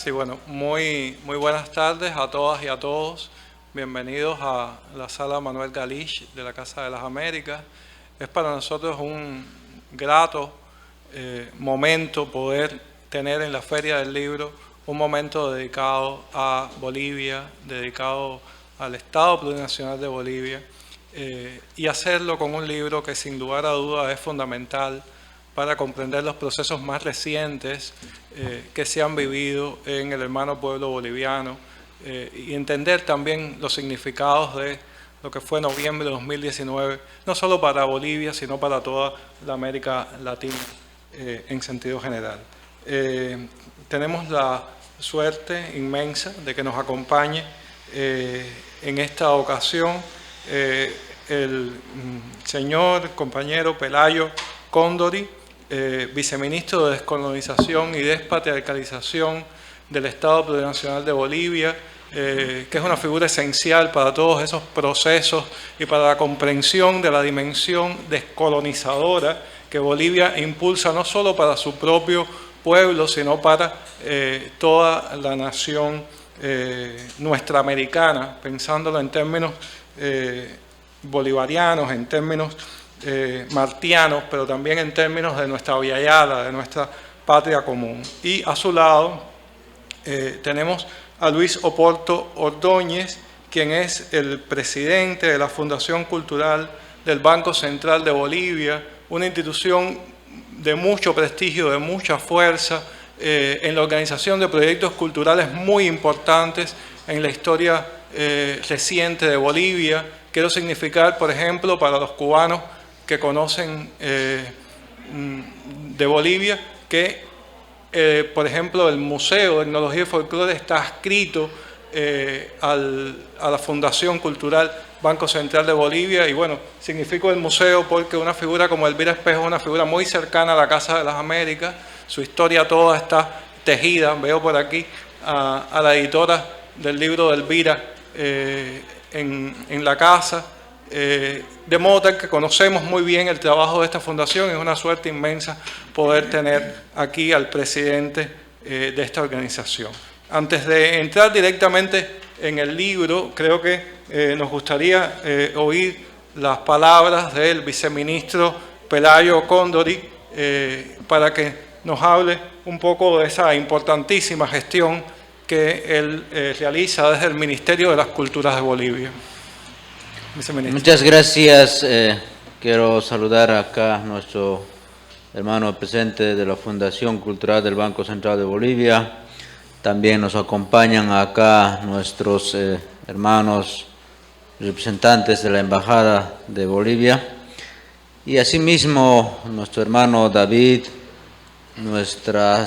Sí, bueno, muy buenas tardes a todas y a todos. Bienvenidos a la sala Manuel Galich de la Casa de las Américas. Es para nosotros un grato momento poder tener en la Feria del Libro un momento dedicado a Bolivia, dedicado al Estado Plurinacional de Bolivia, y hacerlo con un libro que sin lugar a dudas es fundamental para comprender los procesos más recientes que se han vivido en el hermano pueblo boliviano y entender también los significados de lo que fue noviembre de 2019, no solo para Bolivia, sino para toda la América Latina en sentido general. Tenemos la suerte inmensa de que nos acompañe en esta ocasión el señor compañero Pelayo Cóndori, viceministro de Descolonización y Despatriarcalización del Estado Plurinacional de Bolivia, que es una figura esencial para todos esos procesos y para la comprensión de la dimensión descolonizadora que Bolivia impulsa no solo para su propio pueblo, sino para toda la nación nuestra-americana, pensándolo en términos bolivarianos, en términos martianos, pero también en términos de nuestra Viayala, de nuestra patria común. Y a su lado tenemos a Luis Oporto Ordóñez, quien es el presidente de la Fundación Cultural del Banco Central de Bolivia, una institución de mucho prestigio, de mucha fuerza en la organización de proyectos culturales muy importantes en la historia reciente de Bolivia. Quiero significar, por ejemplo, para los cubanos que conocen de Bolivia, que, por ejemplo, el Museo de Etnología y Folclore está adscrito a la Fundación Cultural Banco Central de Bolivia, y bueno, significo el museo porque una figura como Elvira Espejo es una figura muy cercana a la Casa de las Américas, su historia toda está tejida, veo por aquí a la editora del libro de Elvira en la casa, de modo tal que conocemos muy bien el trabajo de esta fundación. Es una suerte inmensa poder tener aquí al presidente de esta organización. Antes de entrar directamente en el libro, creo que nos gustaría oír las palabras del viceministro Pelayo Cóndori para que nos hable un poco de esa importantísima gestión que él realiza desde el Ministerio de las Culturas de Bolivia. Muchas gracias. Quiero saludar acá a nuestro hermano presidente de la Fundación Cultural del Banco Central de Bolivia. También nos acompañan acá nuestros hermanos representantes de la Embajada de Bolivia. Y asimismo nuestro hermano David, nuestra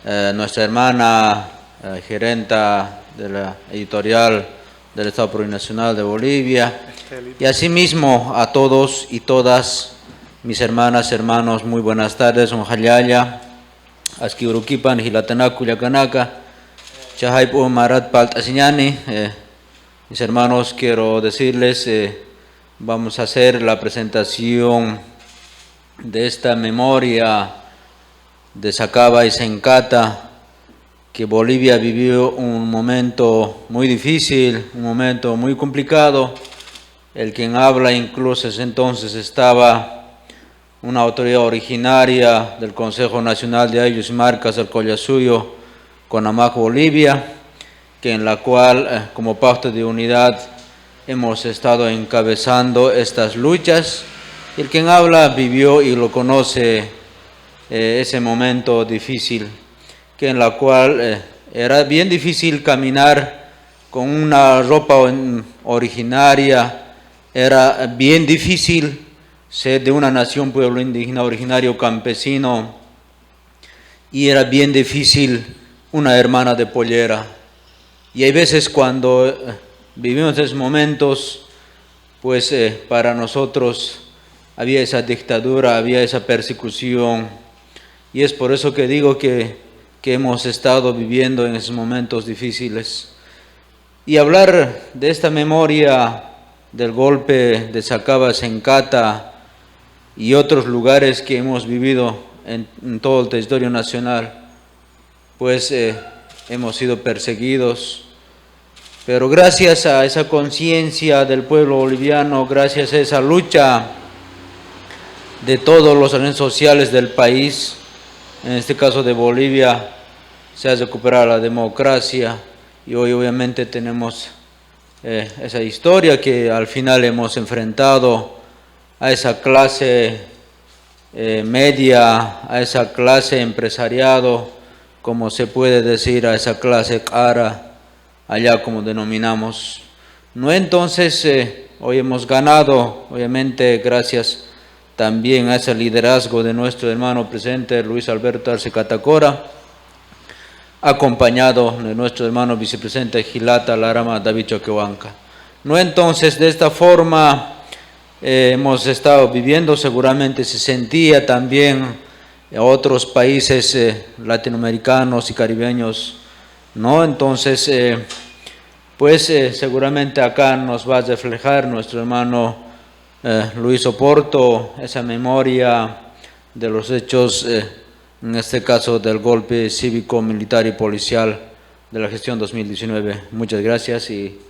hermana gerenta de la editorial del Estado Plurinacional de Bolivia, y asimismo a todos y todas mis hermanas, hermanos, muy buenas tardes. Onjayaya, Askiurukipan, Hilatanaku, Yakanaka, Chahaipo Marat Paltasiñani. Mis hermanos, quiero decirles, vamos a hacer la presentación de esta memoria de Sacaba y Sencata, que Bolivia vivió un momento muy difícil, un momento muy complicado. El quien habla incluso entonces estaba una autoridad originaria del Consejo Nacional de Ayllus y Marcas del Collasuyo, Conamac, Bolivia, que en la cual como pauta de unidad hemos estado encabezando estas luchas. El quien habla vivió y lo conoce ese momento difícil, que en la cual era bien difícil caminar con una ropa originaria, era bien difícil ser de una nación pueblo indígena originario campesino, y era bien difícil una hermana de pollera. Y hay veces cuando vivimos esos momentos, pues para nosotros había esa dictadura, había esa persecución, y es por eso que digo que hemos estado viviendo en esos momentos difíciles. Y hablar de esta memoria del golpe de Sacaba, Sencata y otros lugares que hemos vivido en todo el territorio nacional, pues hemos sido perseguidos. Pero gracias a esa conciencia del pueblo boliviano, gracias a esa lucha de todos los agentes sociales del país, en este caso de Bolivia, se ha recuperado la democracia y hoy obviamente tenemos esa historia que al final hemos enfrentado a esa clase media, a esa clase empresariado, como se puede decir, a esa clase cara, allá como denominamos. No, entonces hoy hemos ganado, obviamente gracias también a ese liderazgo de nuestro hermano presidente Luis Alberto Arce Catacora, acompañado de nuestro hermano vicepresidente Gilata Larama David Choquehuanca. No, entonces de esta forma hemos estado viviendo, seguramente se sentía también en otros países latinoamericanos y caribeños, ¿no? Entonces, seguramente acá nos va a reflejar nuestro hermano Luis Oporto, esa memoria de los hechos, en este caso del golpe cívico, militar y policial de la gestión 2019. Muchas gracias y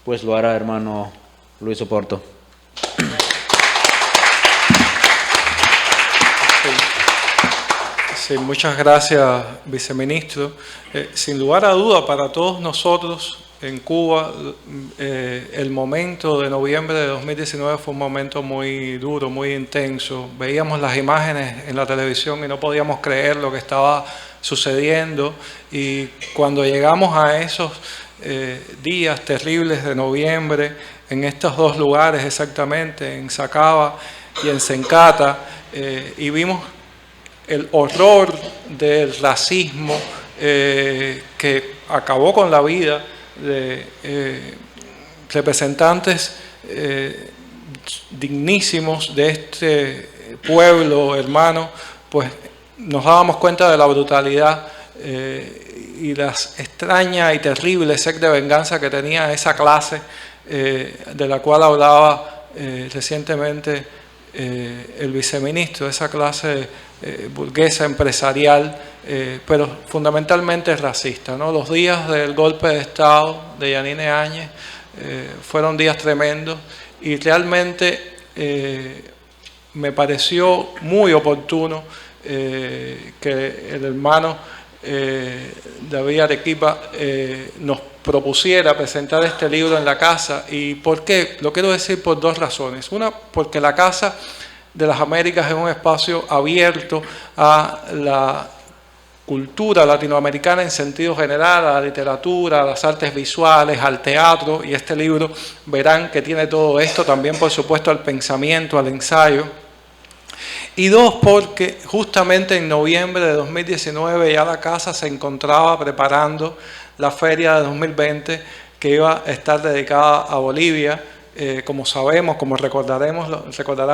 pues lo hará hermano Luis Oporto. Sí, muchas gracias, viceministro. Sin lugar a duda, para todos nosotros en Cuba, el momento de noviembre de 2019 fue un momento muy duro, muy intenso. Veíamos las imágenes en la televisión y no podíamos creer lo que estaba sucediendo. Y cuando llegamos a esos días terribles de noviembre, en estos dos lugares exactamente, en Sacaba y en Sencata, y vimos el horror del racismo que acabó con la vida de representantes dignísimos de este pueblo hermano, pues nos dábamos cuenta de la brutalidad y la extraña y terrible sed de venganza que tenía esa clase de la cual hablaba recientemente el viceministro, esa clase burguesa empresarial, pero fundamentalmente racista, ¿no? Los días del golpe de Estado de Yanine Áñez fueron días tremendos y realmente me pareció muy oportuno que el hermano David Arequipa nos propusiera presentar este libro en la casa. ¿Y por qué? Lo quiero decir por dos razones. Una, porque la Casa de las Américas es un espacio abierto a la cultura latinoamericana en sentido general, a la literatura, a las artes visuales, al teatro, y este libro verán que tiene todo esto, también por supuesto al pensamiento, al ensayo. Y dos, porque justamente en noviembre de 2019 ya la casa se encontraba preparando la feria de 2020 que iba a estar dedicada a Bolivia. Como sabemos, como recordarán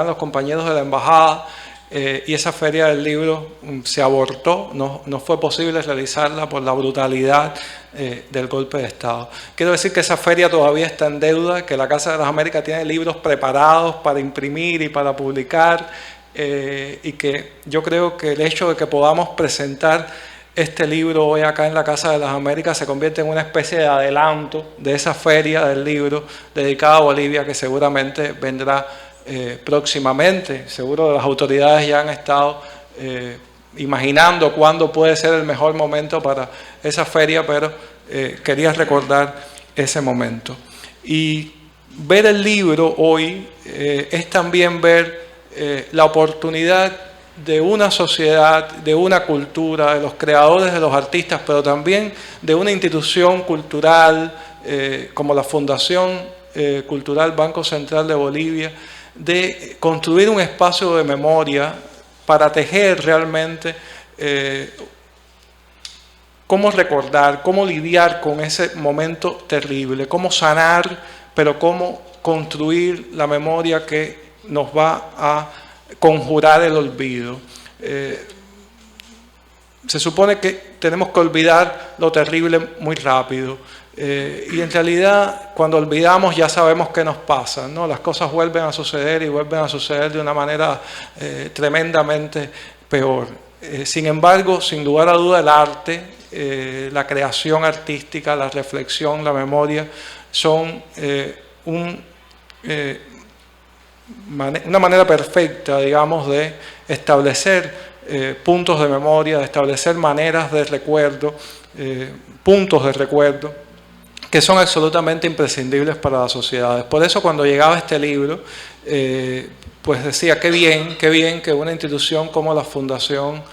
los compañeros de la embajada, y esa feria del libro se abortó, no fue posible realizarla por la brutalidad del golpe de Estado. Quiero decir que esa feria todavía está en deuda, que la Casa de las Américas tiene libros preparados para imprimir y para publicar, y que yo creo que el hecho de que podamos presentar este libro hoy acá en la Casa de las Américas se convierte en una especie de adelanto de esa feria del libro dedicada a Bolivia que seguramente vendrá próximamente. Seguro las autoridades ya han estado imaginando cuándo puede ser el mejor momento para esa feria, pero quería recordar ese momento. Y ver el libro hoy es también ver la oportunidad de una sociedad, de una cultura, de los creadores, de los artistas, pero también de una institución cultural como la Fundación Cultural Banco Central de Bolivia, de construir un espacio de memoria para tejer realmente cómo recordar, cómo lidiar con ese momento terrible, cómo sanar, pero cómo construir la memoria que nos va a conjurar el olvido. Se supone que tenemos que olvidar lo terrible muy rápido, y en realidad cuando olvidamos ya sabemos qué nos pasa, ¿no? Las cosas vuelven a suceder y vuelven a suceder de una manera tremendamente peor. Sin embargo, sin lugar a duda, el arte la creación artística, la reflexión, la memoria, son una manera perfecta, digamos, de establecer puntos de memoria, de establecer maneras de recuerdo, puntos de recuerdo, que son absolutamente imprescindibles para las sociedades. Por eso cuando llegaba este libro, pues decía, qué bien que una institución como la Fundación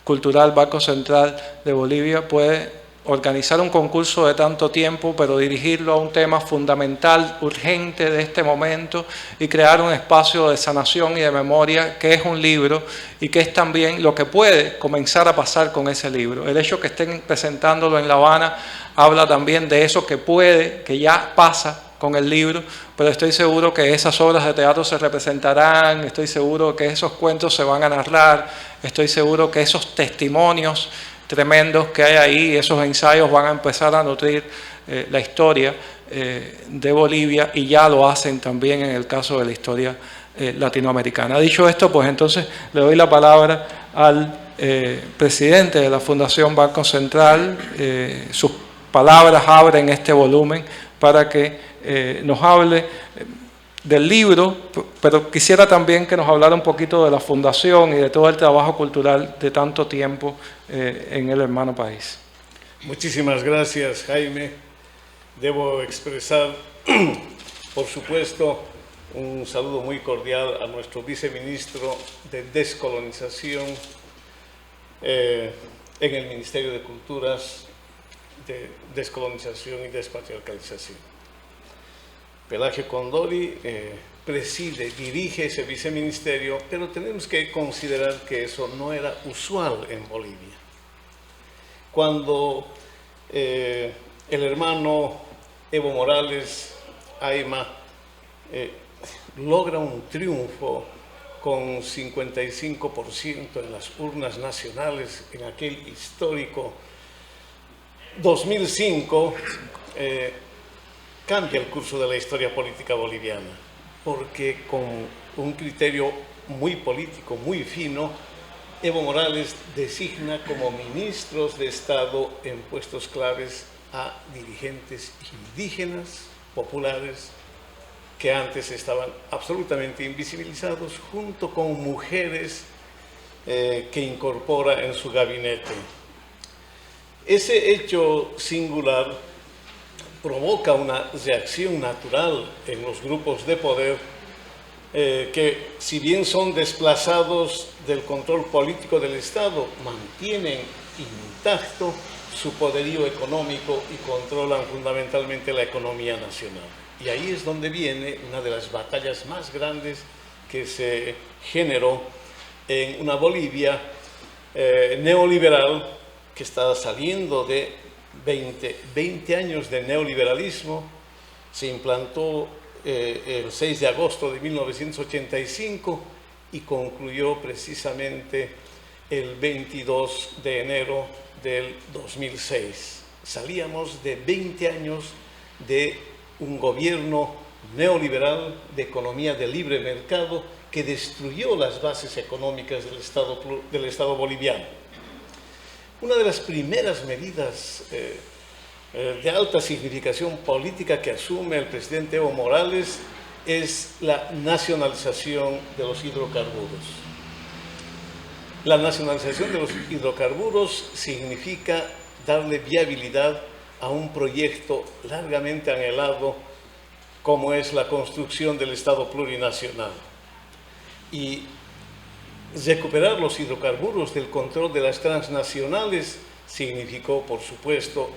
Cultural Banco Central de Bolivia puede organizar un concurso de tanto tiempo, pero dirigirlo a un tema fundamental, urgente de este momento, y crear un espacio de sanación y de memoria que es un libro y que es también lo que puede comenzar a pasar con ese libro. El hecho que estén presentándolo en La Habana habla también de eso que puede, que ya pasa con el libro, pero estoy seguro que esas obras de teatro se representarán, estoy seguro que esos cuentos se van a narrar, estoy seguro que esos testimonios tremendos que hay ahí, esos ensayos van a empezar a nutrir la historia de Bolivia, y ya lo hacen también en el caso de la historia latinoamericana. Dicho esto, pues entonces le doy la palabra al presidente de la Fundación Banco Central. Sus palabras abren este volumen para que nos hable del libro, pero quisiera también que nos hablara un poquito de la fundación y de todo el trabajo cultural de tanto tiempo en el hermano país. Muchísimas gracias, Jaime. Debo expresar, por supuesto, un saludo muy cordial a nuestro viceministro de Descolonización en el Ministerio de Culturas, de Descolonización y Despatriarcalización. Pelagio Condori dirige ese viceministerio, pero tenemos que considerar que eso no era usual en Bolivia. Cuando el hermano Evo Morales Ayma logra un triunfo con 55% en las urnas nacionales en aquel histórico 2005, cambia el curso de la historia política boliviana, porque con un criterio muy político, muy fino, Evo Morales designa como ministros de Estado en puestos claves a dirigentes indígenas, populares, que antes estaban absolutamente invisibilizados, junto con mujeres que incorpora en su gabinete. Ese hecho singular provoca una reacción natural en los grupos de poder que, si bien son desplazados del control político del Estado, mantienen intacto su poderío económico y controlan fundamentalmente la economía nacional. Y ahí es donde viene una de las batallas más grandes que se generó en una Bolivia neoliberal que está saliendo de 20 años de neoliberalismo. Se implantó el 6 de agosto de 1985 y concluyó precisamente el 22 de enero del 2006. Salíamos de 20 años de un gobierno neoliberal de economía de libre mercado que destruyó las bases económicas del Estado boliviano. Una de las primeras medidas de alta significación política que asume el presidente Evo Morales es la nacionalización de los hidrocarburos. La nacionalización de los hidrocarburos significa darle viabilidad a un proyecto largamente anhelado como es la construcción del Estado plurinacional. Y recuperar los hidrocarburos del control de las transnacionales significó, por supuesto,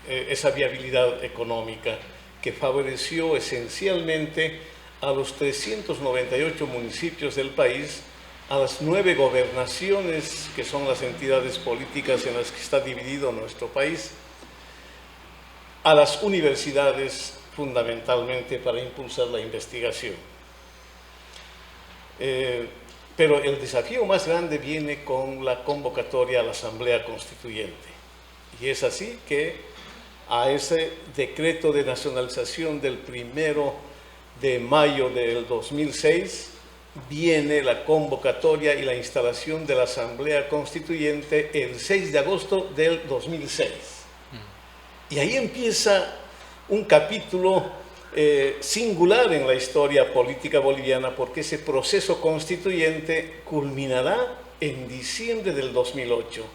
esa viabilidad económica que favoreció esencialmente a los 398 municipios del país, a las 9 gobernaciones, que son las entidades políticas en las que está dividido nuestro país, a las universidades, fundamentalmente para impulsar la investigación. Pero el desafío más grande viene con la convocatoria a la Asamblea Constituyente. Y es así que a ese decreto de nacionalización del 1 de mayo del 2006 viene la convocatoria y la instalación de la Asamblea Constituyente el 6 de agosto del 2006. Y ahí empieza un capítulo singular en la historia política boliviana, porque ese proceso constituyente culminará en diciembre del 2008.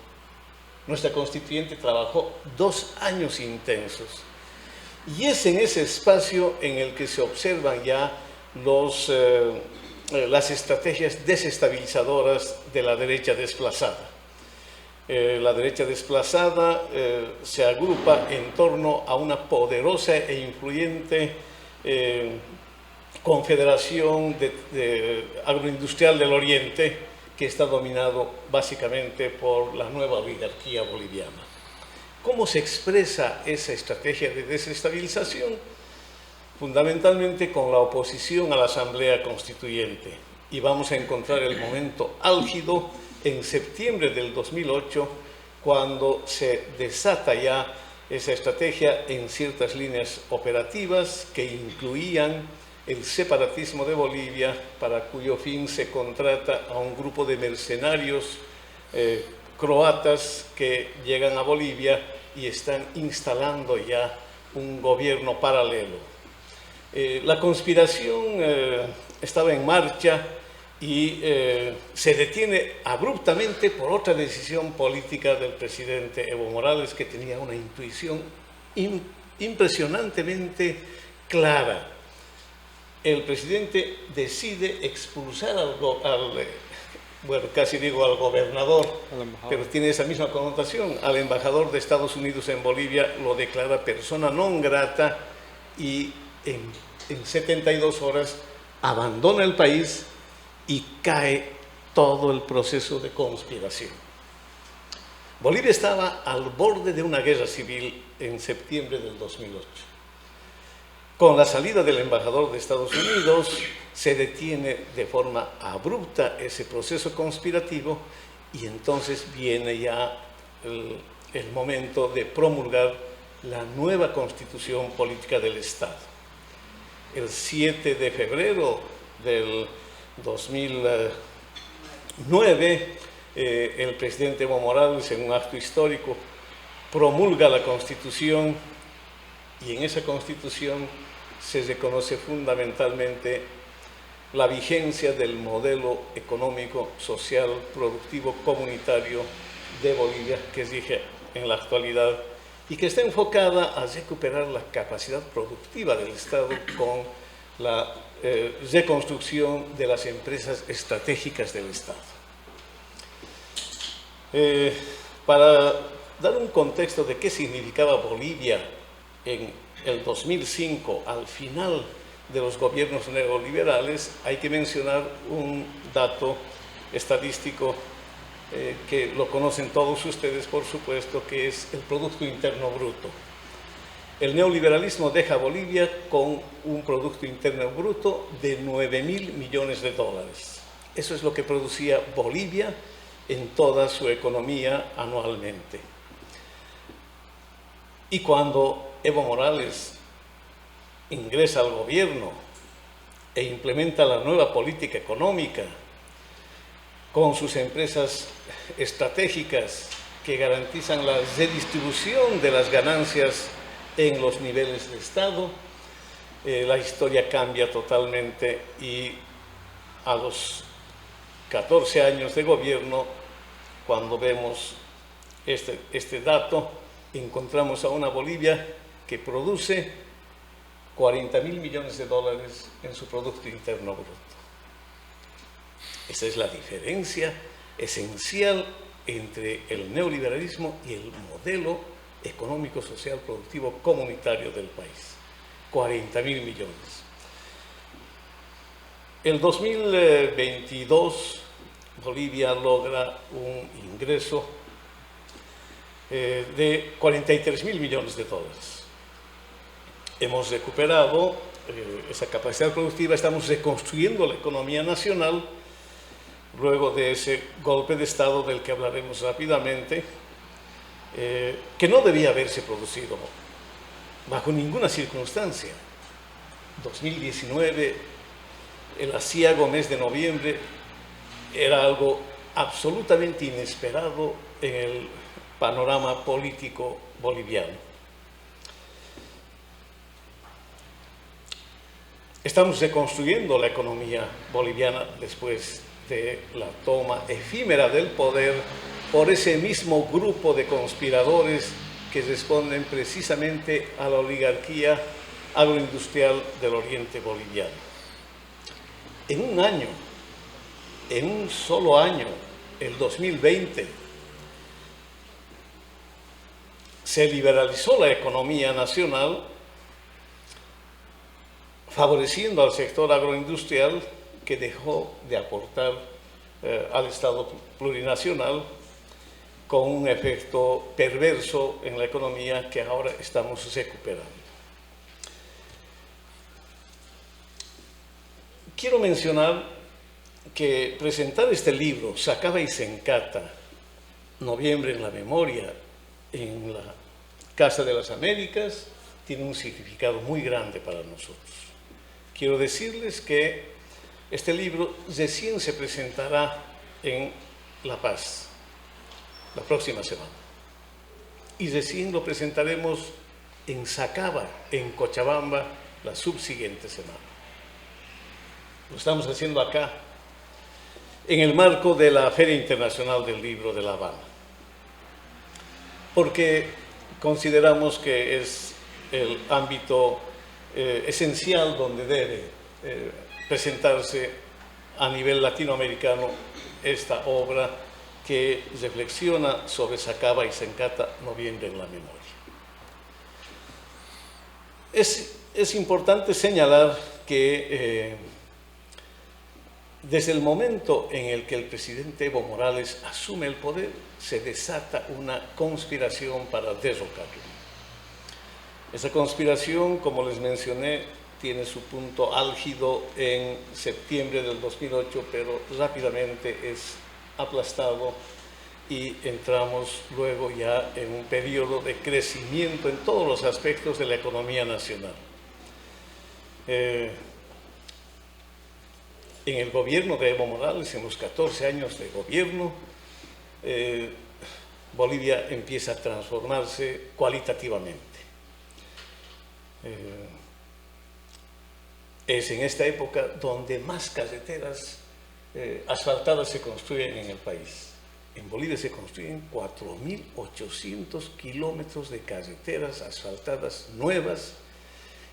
Nuestra constituyente trabajó 2 años intensos. Y es en ese espacio en el que se observan ya las estrategias desestabilizadoras de la derecha desplazada. La derecha desplazada se agrupa en torno a una poderosa e influyente confederación agroindustrial del Oriente, que está dominado básicamente por la nueva oligarquía boliviana. ¿Cómo se expresa esa estrategia de desestabilización? Fundamentalmente con la oposición a la Asamblea Constituyente. Y vamos a encontrar el momento álgido en septiembre del 2008, cuando se desata ya esa estrategia en ciertas líneas operativas que incluían el separatismo de Bolivia, para cuyo fin se contrata a un grupo de mercenarios croatas que llegan a Bolivia y están instalando ya un gobierno paralelo. La conspiración estaba en marcha y se detiene abruptamente por otra decisión política del presidente Evo Morales, que tenía una intuición impresionantemente clara. El presidente decide expulsar casi digo al gobernador, pero tiene esa misma connotación, al embajador de Estados Unidos en Bolivia, lo declara persona non grata y en 72 horas abandona el país y cae todo el proceso de conspiración. Bolivia estaba al borde de una guerra civil en septiembre del 2008. Con la salida del embajador de Estados Unidos se detiene de forma abrupta ese proceso conspirativo y entonces viene ya el momento de promulgar la nueva constitución política del Estado. El 7 de febrero del 2009, el presidente Evo Morales, en un acto histórico, promulga la Constitución, y en esa Constitución se reconoce fundamentalmente la vigencia del modelo económico, social, productivo, comunitario de Bolivia, que rige en la actualidad y que está enfocada a recuperar la capacidad productiva del Estado con la reconstrucción de las empresas estratégicas del Estado. Para dar un contexto de qué significaba Bolivia en el 2005, al final de los gobiernos neoliberales, hay que mencionar un dato estadístico que lo conocen todos ustedes, por supuesto, que es el Producto Interno Bruto. El neoliberalismo deja a Bolivia con un Producto Interno Bruto de 9.000 millones de dólares. Eso es lo que producía Bolivia en toda su economía anualmente. Y cuando Evo Morales ingresa al gobierno e implementa la nueva política económica con sus empresas estratégicas que garantizan la redistribución de las ganancias en los niveles de Estado, la historia cambia totalmente y a los 14 años de gobierno, cuando vemos este dato, encontramos a una Bolivia que produce 40.000 millones de dólares en su Producto Interno Bruto. Esa es la diferencia esencial entre el neoliberalismo y el modelo económico, social, productivo, comunitario del país. 40.000 millones. El 2022, Bolivia logra un ingreso de 43.000 millones de dólares. Hemos recuperado esa capacidad productiva, estamos reconstruyendo la economía nacional luego de ese golpe de Estado del que hablaremos rápidamente, que no debía haberse producido bajo ninguna circunstancia. 2019 el aciago mes de noviembre era algo absolutamente inesperado en el panorama político boliviano. Estamos reconstruyendo la economía boliviana después de la toma efímera del poder por ese mismo grupo de conspiradores que responden precisamente a la oligarquía agroindustrial del oriente boliviano. En un año, en un solo año, el 2020, se liberalizó la economía nacional, favoreciendo al sector agroindustrial que dejó de aportar al Estado plurinacional, con un efecto perverso en la economía que ahora estamos recuperando. Quiero mencionar que presentar este libro, Sacaba y Sencata, Noviembre en la Memoria, en la Casa de las Américas, tiene un significado muy grande para nosotros. Quiero decirles que este libro recién se presentará en La Paz, la próxima semana. Y recién lo presentaremos en Sacaba, en Cochabamba, la subsiguiente semana. Lo estamos haciendo acá, en el marco de la Feria Internacional del Libro de La Habana, porque consideramos que es el ámbito esencial donde debe presentarse a nivel latinoamericano esta obra que reflexiona sobre Sacaba y Sencata, Noviembre en la Memoria. Es importante señalar que desde el momento en el que el presidente Evo Morales asume el poder, se desata una conspiración para derrocarlo. Esa conspiración, como les mencioné, tiene su punto álgido en septiembre del 2008, pero rápidamente es aplastado y entramos luego ya en un periodo de crecimiento en todos los aspectos de la economía nacional. En el gobierno de Evo Morales, en los 14 años de gobierno, Bolivia empieza a transformarse cualitativamente. Es en esta época donde más carreteras asfaltadas se construyen en el país. En Bolivia se construyen 4.800 kilómetros de carreteras asfaltadas nuevas,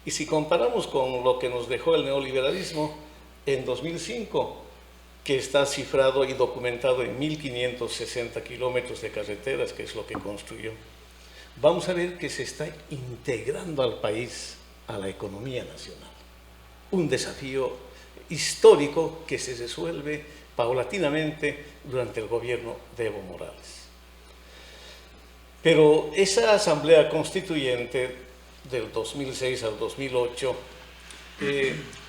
y si comparamos con lo que nos dejó el neoliberalismo en 2005, que está cifrado y documentado en 1.560 kilómetros de carreteras, que es lo que construyó, vamos a ver que se está integrando al país a la economía nacional. Un desafío histórico que se resuelve paulatinamente durante el gobierno de Evo Morales. Pero esa asamblea constituyente del 2006 al 2008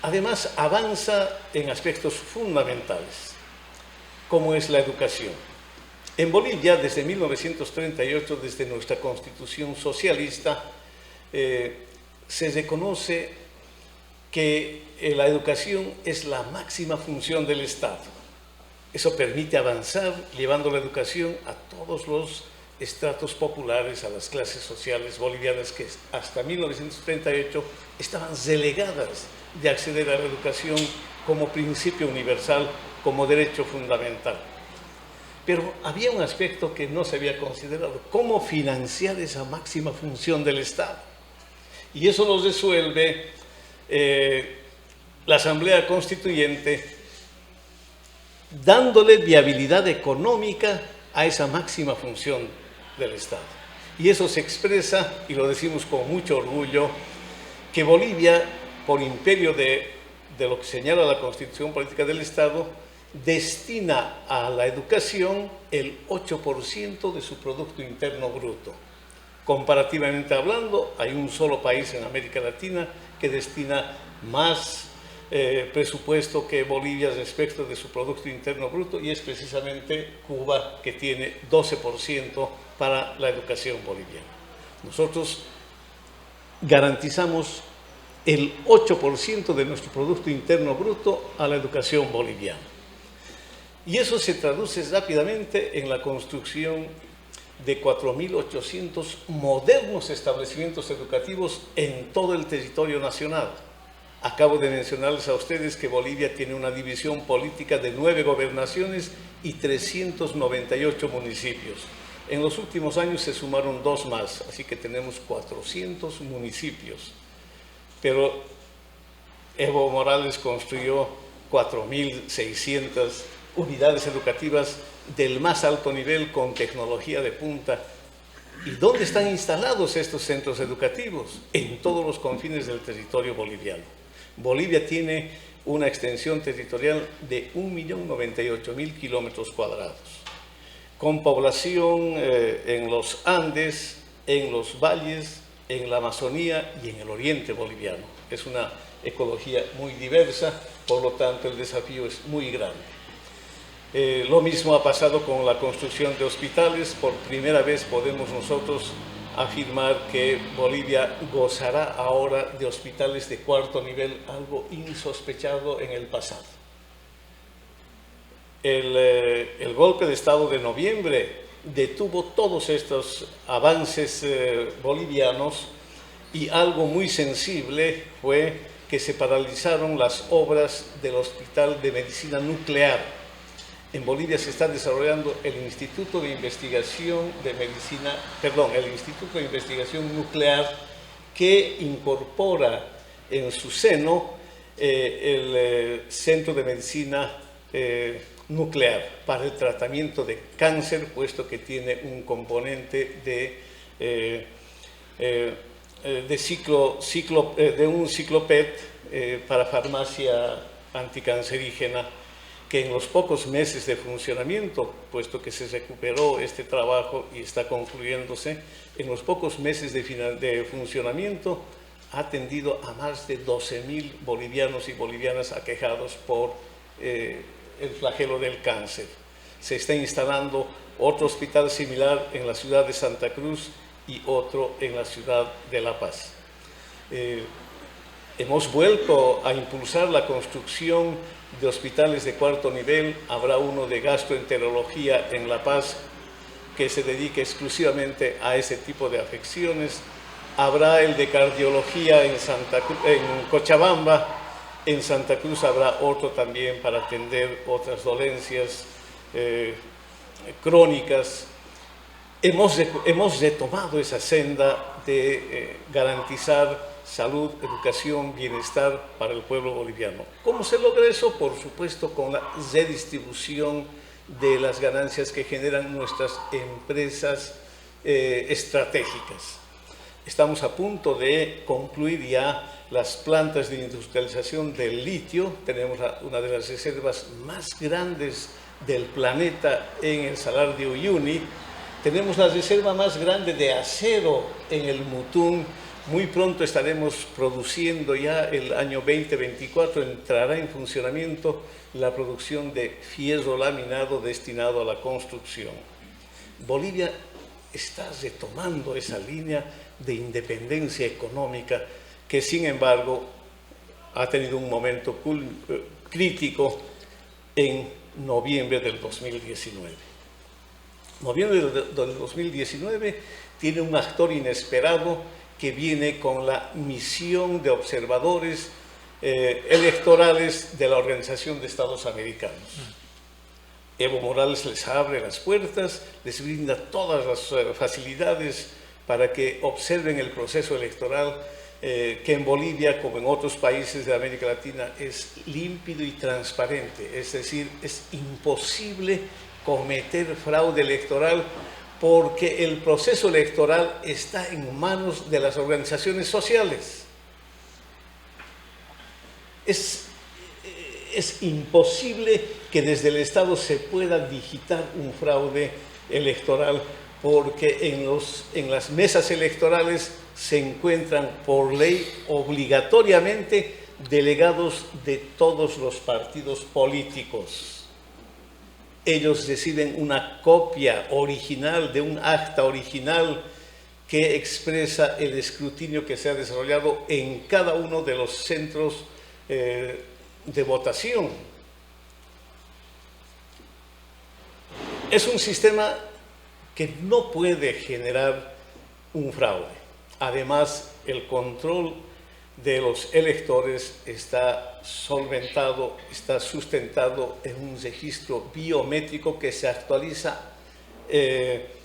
además avanza en aspectos fundamentales, como es la educación. En Bolivia, desde 1938, desde nuestra Constitución socialista, se reconoce que la educación es la máxima función del Estado. Eso permite avanzar llevando la educación a todos los estratos populares, a las clases sociales bolivianas que hasta 1938 estaban relegadas de acceder a la educación como principio universal, como derecho fundamental. Pero había un aspecto que no se había considerado: cómo financiar esa máxima función del Estado. Y eso lo resuelve la Asamblea Constituyente, dándole viabilidad económica a esa máxima función del Estado. Y eso se expresa, y lo decimos con mucho orgullo, que Bolivia, por imperio de lo que señala la Constitución Política del Estado, destina a la educación el 8% de su Producto Interno Bruto. Comparativamente hablando, hay un solo país en América Latina que destina más presupuesto que Bolivia respecto de su Producto Interno Bruto, y es precisamente Cuba, que tiene 12% para la educación boliviana. Nosotros garantizamos el 8% de nuestro Producto Interno Bruto a la educación boliviana. Y eso se traduce rápidamente en la construcción de 4.800 modernos establecimientos educativos en todo el territorio nacional. Acabo de mencionarles a ustedes que Bolivia tiene una división política de 9 gobernaciones y 398 municipios. En los últimos años se sumaron 2 más, así que tenemos 400 municipios. Pero Evo Morales construyó 4.600 unidades educativas del más alto nivel con tecnología de punta. ¿Y dónde están instalados estos centros educativos? En todos los confines del territorio boliviano. Bolivia tiene una extensión territorial de 1.098.000 kilómetros cuadrados, con población en los Andes, en los valles, en la Amazonía y en el oriente boliviano. Es una ecología muy diversa, por lo tanto el desafío es muy grande. Lo mismo ha pasado con la construcción de hospitales. Por primera vez podemos nosotros afirmar que Bolivia gozará ahora de hospitales de 4º nivel, algo insospechado en el pasado. El golpe de Estado de noviembre detuvo todos estos avances bolivianos, y algo muy sensible fue que se paralizaron las obras del Hospital de Medicina Nuclear. En Bolivia se está desarrollando el Instituto de Investigación Nuclear, que incorpora en su seno el Centro de Medicina Nuclear para el tratamiento de cáncer, puesto que tiene un componente de un ciclopet para farmacia anticancerígena, que en los pocos meses de funcionamiento, puesto que se recuperó este trabajo y está concluyéndose, en los pocos meses de funcionamiento ha atendido a más de 12.000 bolivianos y bolivianas aquejados por el flagelo del cáncer. Se está instalando otro hospital similar en la ciudad de Santa Cruz y otro en la ciudad de La Paz. Hemos vuelto a impulsar la construcción de hospitales de 4º nivel. Habrá uno de gastroenterología en La Paz que se dedique exclusivamente a ese tipo de afecciones. Habrá el de cardiología en Cochabamba. En Santa Cruz habrá otro también para atender otras dolencias crónicas. Hemos retomado esa senda de garantizar salud, educación, bienestar para el pueblo boliviano. ¿Cómo se logra eso? Por supuesto, con la redistribución de las ganancias que generan nuestras empresas estratégicas. Estamos a punto de concluir ya las plantas de industrialización del litio. Tenemos una de las reservas más grandes del planeta en el Salar de Uyuni. Tenemos la reserva más grande de acero en el Mutún. Muy pronto estaremos produciendo, ya el año 2024 entrará en funcionamiento la producción de fierro laminado destinado a la construcción. Bolivia está retomando esa línea de independencia económica que, sin embargo, ha tenido un momento crítico en noviembre del 2019. Noviembre del 2019 tiene un actor inesperado que viene con la misión de observadores electorales de la Organización de Estados Americanos. Evo Morales les abre las puertas, les brinda todas las facilidades para que observen el proceso electoral, que en Bolivia, como en otros países de América Latina, es límpido y transparente. Es decir, es imposible cometer fraude electoral porque el proceso electoral está en manos de las organizaciones sociales. Es imposible que desde el Estado se pueda digitar un fraude electoral, porque en las mesas electorales se encuentran por ley obligatoriamente delegados de todos los partidos políticos. Ellos reciben una copia original de un acta original que expresa el escrutinio que se ha desarrollado en cada uno de los centros de votación. Es un sistema que no puede generar un fraude. Además, el control de los electores está solventado, está sustentado en un registro biométrico que se actualiza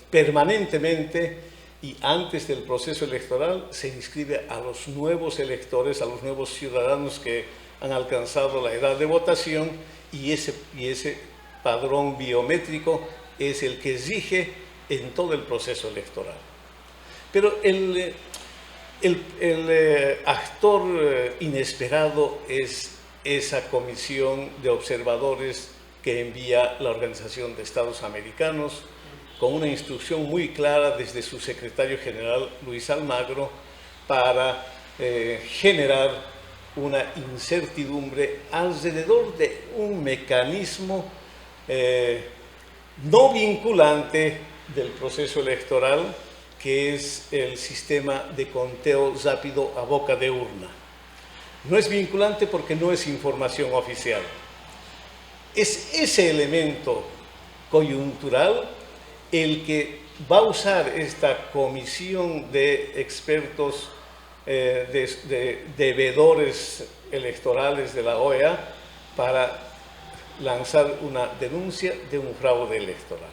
permanentemente, y antes del proceso electoral se inscribe a los nuevos electores, a los nuevos ciudadanos que han alcanzado la edad de votación, y ese padrón biométrico es el que rige en todo el proceso electoral. Pero el actor inesperado es esa comisión de observadores que envía la Organización de Estados Americanos con una instrucción muy clara desde su secretario general, Luis Almagro, para generar una incertidumbre alrededor de un mecanismo no vinculante del proceso electoral, que es el sistema de conteo rápido a boca de urna. No es vinculante porque no es información oficial. Es ese elemento coyuntural el que va a usar esta comisión de expertos, de veedores electorales de la OEA, para lanzar una denuncia de un fraude electoral.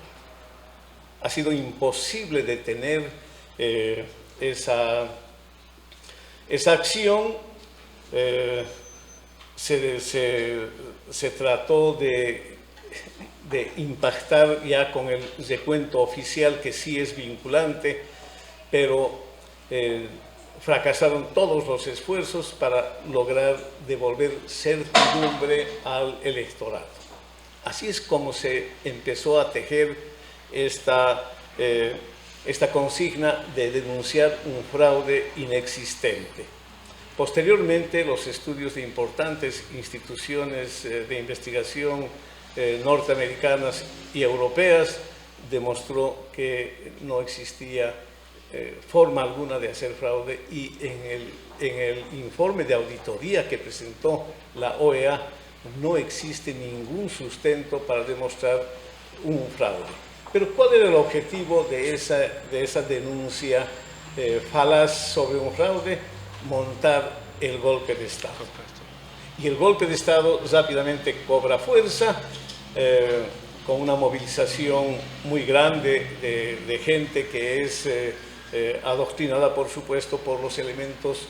Ha sido imposible detener esa acción. Se trató de impactar ya con el recuento oficial, que sí es vinculante, pero fracasaron todos los esfuerzos para lograr devolver certidumbre al electorado. Así es como se empezó a tejer esta consigna de denunciar un fraude inexistente. Posteriormente, los estudios de importantes instituciones de investigación norteamericanas y europeas demostró que no existía forma alguna de hacer fraude, y en el informe de auditoría que presentó la OEA no existe ningún sustento para demostrar un fraude. Pero ¿cuál era el objetivo de esa denuncia falaz sobre un fraude? Montar el golpe de Estado. Y el golpe de Estado rápidamente cobra fuerza, con una movilización muy grande de gente que es adoctrinada, por supuesto, por los elementos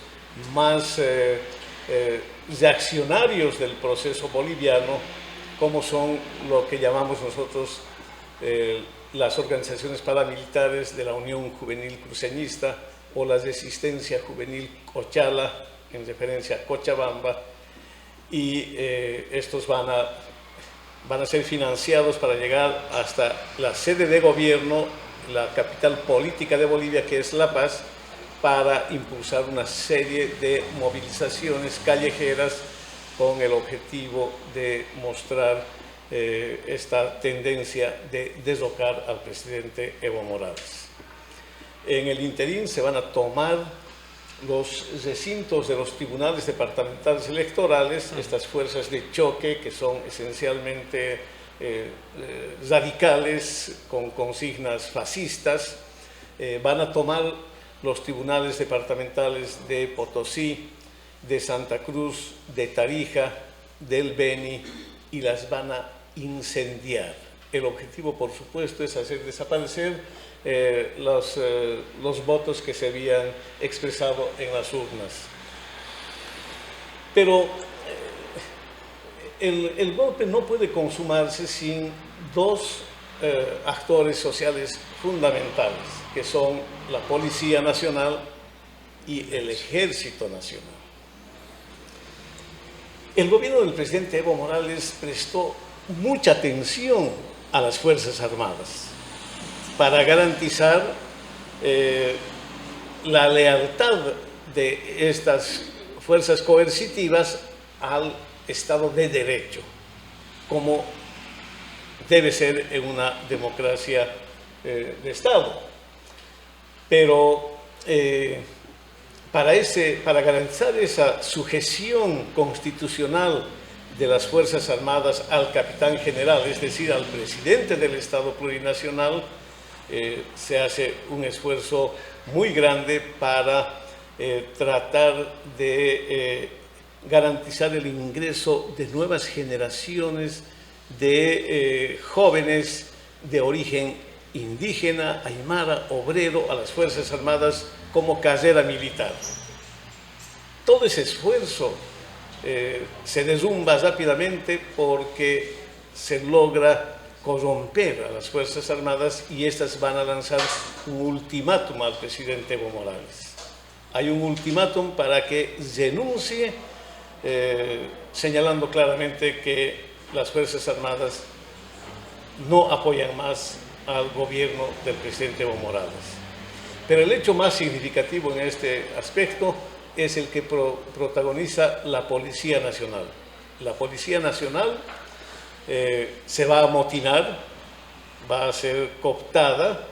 más reaccionarios del proceso boliviano, como son lo que llamamos nosotros las organizaciones paramilitares de la Unión Juvenil Cruceñista, o la Resistencia Juvenil Cochala, en referencia a Cochabamba, y estos van a ser financiados para llegar hasta la sede de gobierno, la capital política de Bolivia, que es La Paz, para impulsar una serie de movilizaciones callejeras con el objetivo de mostrar esta tendencia de derrocar al presidente Evo Morales. En el interín se van a tomar los recintos de los tribunales departamentales electorales, estas fuerzas de choque que son esencialmente radicales con consignas fascistas, van a tomar los tribunales departamentales de Potosí, de Santa Cruz, de Tarija, del Beni, y las van a incendiar. El objetivo, por supuesto, es hacer desaparecer los votos que se habían expresado en las urnas. Pero el golpe no puede consumarse sin dos actores sociales fundamentales, que son la Policía Nacional y el Ejército Nacional. El gobierno del presidente Evo Morales prestó mucha atención a las Fuerzas Armadas para garantizar la lealtad de estas fuerzas coercitivas al Estado de Derecho, como debe ser en una democracia de Estado. Pero para garantizar esa sujeción constitucional de las Fuerzas Armadas al capitán general, es decir, al presidente del Estado plurinacional, se hace un esfuerzo muy grande para tratar de garantizar el ingreso de nuevas generaciones de jóvenes de origen indígena, aymara, obrero, a las Fuerzas Armadas como carrera militar. Todo ese esfuerzo se derrumba rápidamente porque se logra corromper a las Fuerzas Armadas y estas van a lanzar un ultimátum al presidente Evo Morales. Hay un ultimátum para que renuncie, señalando claramente que las Fuerzas Armadas no apoyan más al gobierno del presidente Evo Morales. Pero el hecho más significativo en este aspecto es el que protagoniza la Policía Nacional. La Policía Nacional se va a amotinar, va a ser cooptada,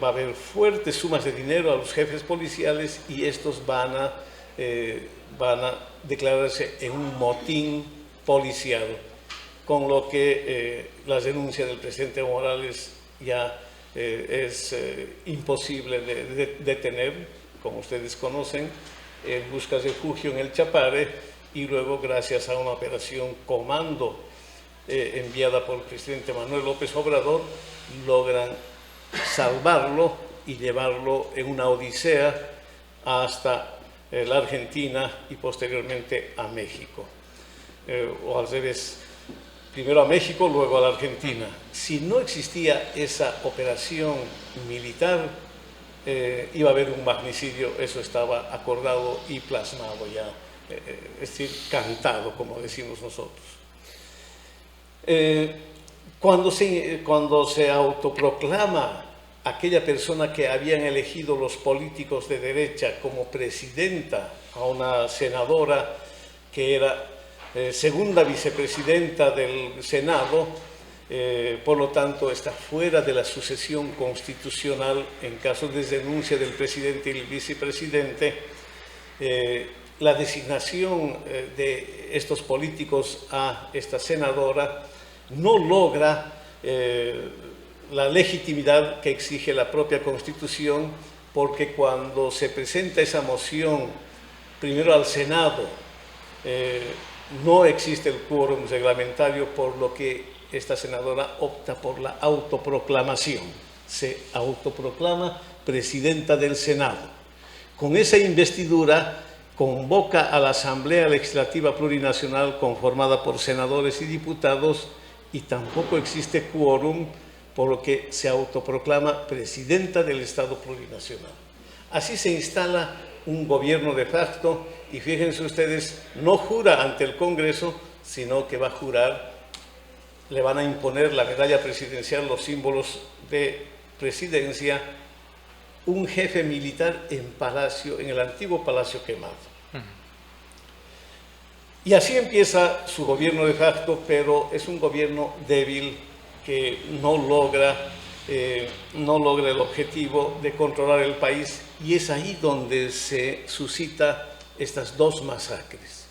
va a haber fuertes sumas de dinero a los jefes policiales y estos van a declararse en un motín policial, con lo que la denuncia del presidente Evo Morales ya es imposible de detener, como ustedes conocen. Él busca refugio en el Chapare y luego, gracias a una operación comando enviada por el presidente Manuel López Obrador, logran salvarlo y llevarlo en una odisea hasta la Argentina y posteriormente a México, o al revés, primero a México, luego a la Argentina. Si no existía esa operación militar, iba a haber un magnicidio, eso estaba acordado y plasmado ya, es decir, cantado, como decimos nosotros. Cuando se autoproclama aquella persona que habían elegido los políticos de derecha como presidenta, a una senadora que era segunda vicepresidenta del Senado, por lo tanto está fuera de la sucesión constitucional en caso de denuncia del presidente y el vicepresidente. La designación de estos políticos a esta senadora no logra la legitimidad que exige la propia Constitución, porque cuando se presenta esa moción primero al Senado, no existe el quórum reglamentario, por lo que esta senadora opta por la autoproclamación. Se autoproclama presidenta del Senado. Con esa investidura convoca a la Asamblea Legislativa Plurinacional conformada por senadores y diputados y tampoco existe quórum, por lo que se autoproclama presidenta del Estado Plurinacional. Así se instala un gobierno de facto y fíjense ustedes, no jura ante el Congreso, sino que va a jurar, le van a imponer la medalla presidencial, los símbolos de presidencia, un jefe militar en Palacio, en el antiguo Palacio Quemado. Y así empieza su gobierno de facto, pero es un gobierno débil que no logra el objetivo de controlar el país, y es ahí donde se suscita estas dos masacres.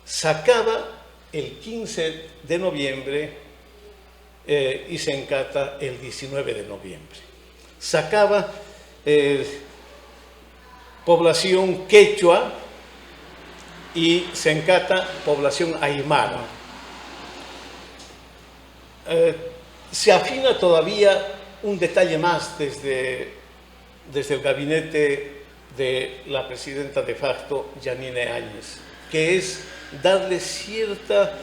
Se acaba el 15 de noviembre y se encata el 19 de noviembre. Se acaba población quechua y se encata población aymara. Se afina todavía un detalle más desde el gabinete de la presidenta de facto, Yanine Áñez, que es darle cierta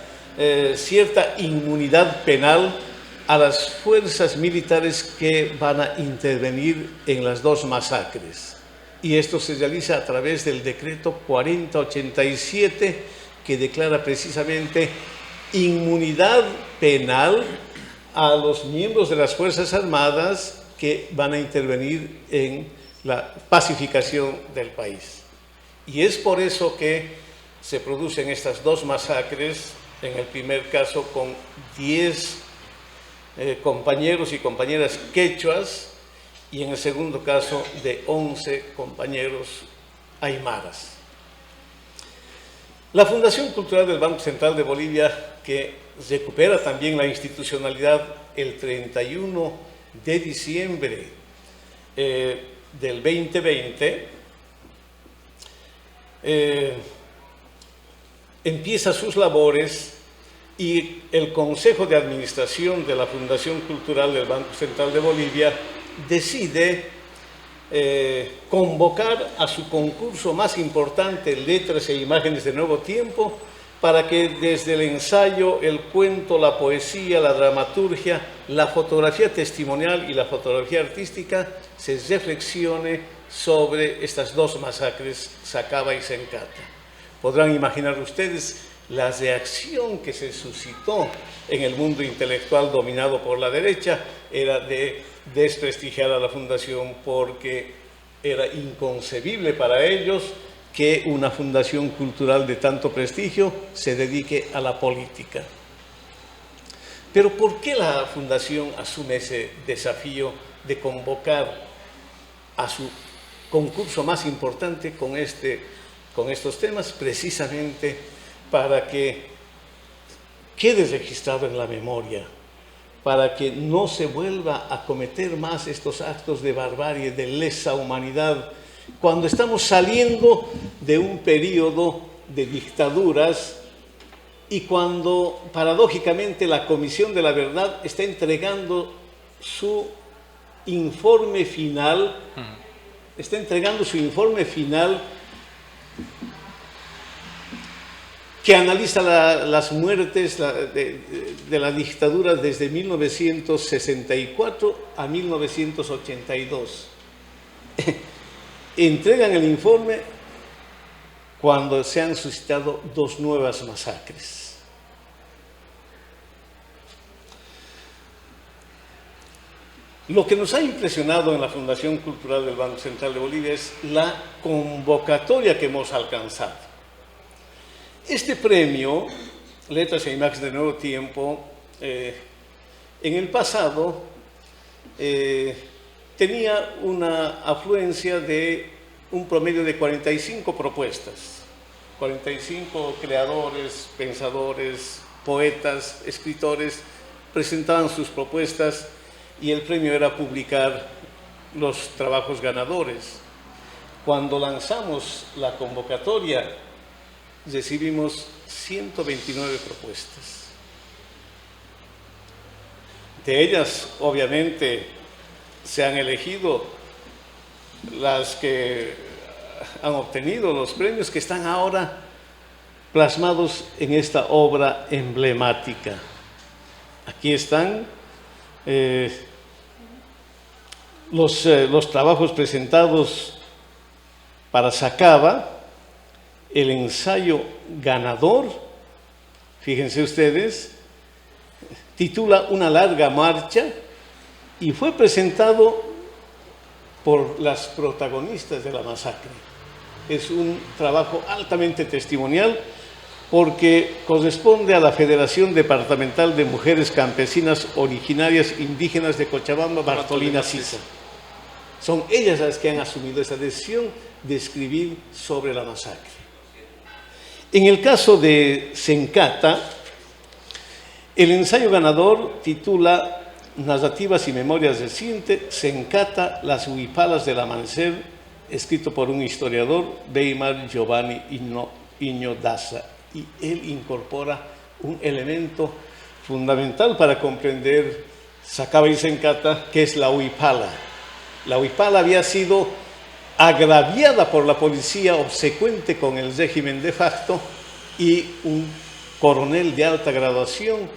inmunidad penal a las fuerzas militares que van a intervenir en las dos masacres. Y esto se realiza a través del decreto 4087, que declara precisamente inmunidad penal a los miembros de las Fuerzas Armadas que van a intervenir en la pacificación del país. Y es por eso que se producen estas dos masacres, en el primer caso con 10 compañeros y compañeras quechuas, y en el segundo caso de 11 compañeros aymaras. La Fundación Cultural del Banco Central de Bolivia, que recupera también la institucionalidad el 31 de diciembre del 2020, empieza sus labores y el Consejo de Administración de la Fundación Cultural del Banco Central de Bolivia decide convocar a su concurso más importante, Letras e Imágenes de Nuevo Tiempo, para que desde el ensayo, el cuento, la poesía, la dramaturgia, la fotografía testimonial y la fotografía artística se reflexione sobre estas dos masacres, Sacaba y Sencata. Podrán imaginar ustedes la reacción que se suscitó en el mundo intelectual dominado por la derecha, era de desprestigiar a la fundación, porque era inconcebible para ellos que una fundación cultural de tanto prestigio se dedique a la política. Pero ¿por qué la fundación asume ese desafío de convocar a su concurso más importante con estos temas? Precisamente para que quede registrado en la memoria, para que no se vuelva a cometer más estos actos de barbarie, de lesa humanidad, cuando estamos saliendo de un periodo de dictaduras y cuando paradójicamente la Comisión de la Verdad está entregando su informe final, que analiza las muertes de la dictadura desde 1964 a 1982. Entregan el informe cuando se han suscitado dos nuevas masacres. Lo que nos ha impresionado en la Fundación Cultural del Banco Central de Bolivia es la convocatoria que hemos alcanzado. Este premio, Letras e Imágenes de Nuevo Tiempo, en el pasado tenía una afluencia de un promedio de 45 propuestas, 45 creadores, pensadores, poetas, escritores presentaban sus propuestas y el premio era publicar los trabajos ganadores. Cuando lanzamos la convocatoria, recibimos 129 propuestas. De ellas, obviamente, se han elegido las que han obtenido los premios que están ahora plasmados en esta obra emblemática. Aquí están los trabajos presentados para Sacaba, el ensayo ganador, fíjense ustedes, titula Una larga marcha y fue presentado por las protagonistas de la masacre. Es un trabajo altamente testimonial porque corresponde a la Federación Departamental de Mujeres Campesinas Originarias Indígenas de Cochabamba, Bartolina Sisa. Son ellas las que han asumido esa decisión de escribir sobre la masacre. En el caso de Sencata, el ensayo ganador titula Narrativas y Memorias recientes, Sencata, las huipalas del amanecer, escrito por un historiador, Weimar Giovanni Iño Daza. Y él incorpora un elemento fundamental para comprender Sacaba y Sencata, que es la huipala. La huipala había sido agraviada por la policía obsecuente con el régimen de facto y un coronel de alta graduación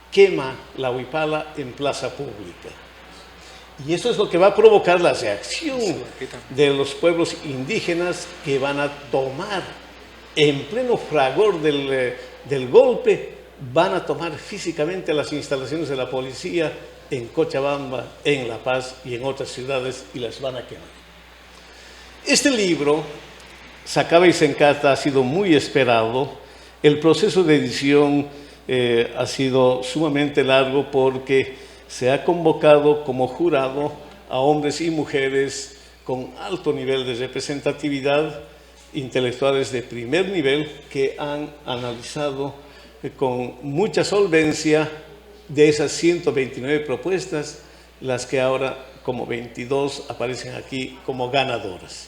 quema la huipala en plaza pública. Y eso es lo que va a provocar la reacción de los pueblos indígenas que van a tomar, en pleno fragor del golpe, van a tomar físicamente las instalaciones de la policía en Cochabamba, en La Paz y en otras ciudades y las van a quemar. Este libro, Sacaba y Sencata, ha sido muy esperado. El proceso de edición ha sido sumamente largo porque se ha convocado como jurado a hombres y mujeres con alto nivel de representatividad, intelectuales de primer nivel que han analizado con mucha solvencia de esas 129 propuestas, las que ahora como 22 aparecen aquí como ganadoras.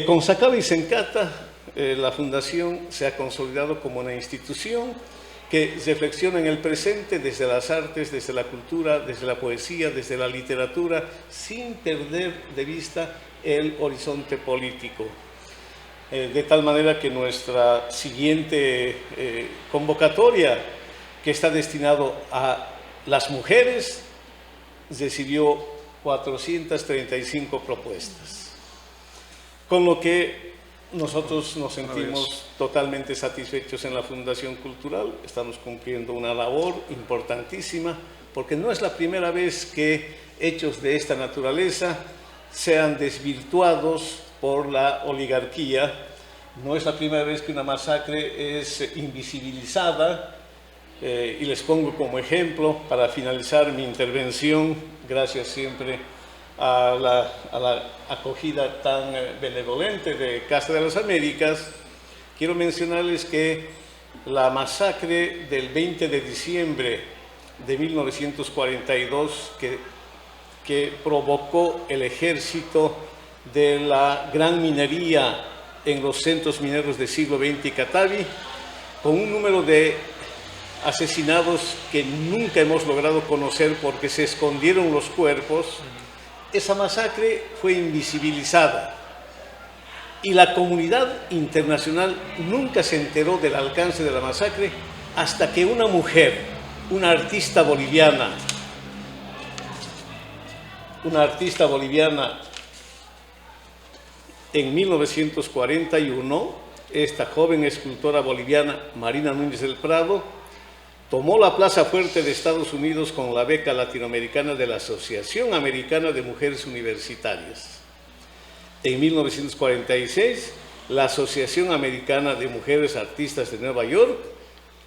Con Sacaba y Sencata, la Fundación se ha consolidado como una institución que reflexiona en el presente desde las artes, desde la cultura, desde la poesía, desde la literatura, sin perder de vista el horizonte político. De tal manera que nuestra siguiente convocatoria, que está destinado a las mujeres, recibió 435 propuestas. Con lo que nosotros nos sentimos totalmente satisfechos en la Fundación Cultural. Estamos cumpliendo una labor importantísima, porque no es la primera vez que hechos de esta naturaleza sean desvirtuados por la oligarquía. No es la primera vez que una masacre es invisibilizada. Y les pongo como ejemplo, para finalizar mi intervención, gracias siempre a la acogida tan benevolente de Casa de las Américas, quiero mencionarles que la masacre del 20 de diciembre de 1942 que provocó el ejército de la gran minería en los centros mineros del siglo XX y Catavi, con un número de asesinados que nunca hemos logrado conocer porque se escondieron los cuerpos. Esa masacre fue invisibilizada y la comunidad internacional nunca se enteró del alcance de la masacre hasta que una mujer, una artista boliviana, en 1941, esta joven escultora boliviana, Marina Núñez del Prado, tomó la Plaza Fuerte de Estados Unidos con la beca latinoamericana de la Asociación Americana de Mujeres Universitarias. En 1946, la Asociación Americana de Mujeres Artistas de Nueva York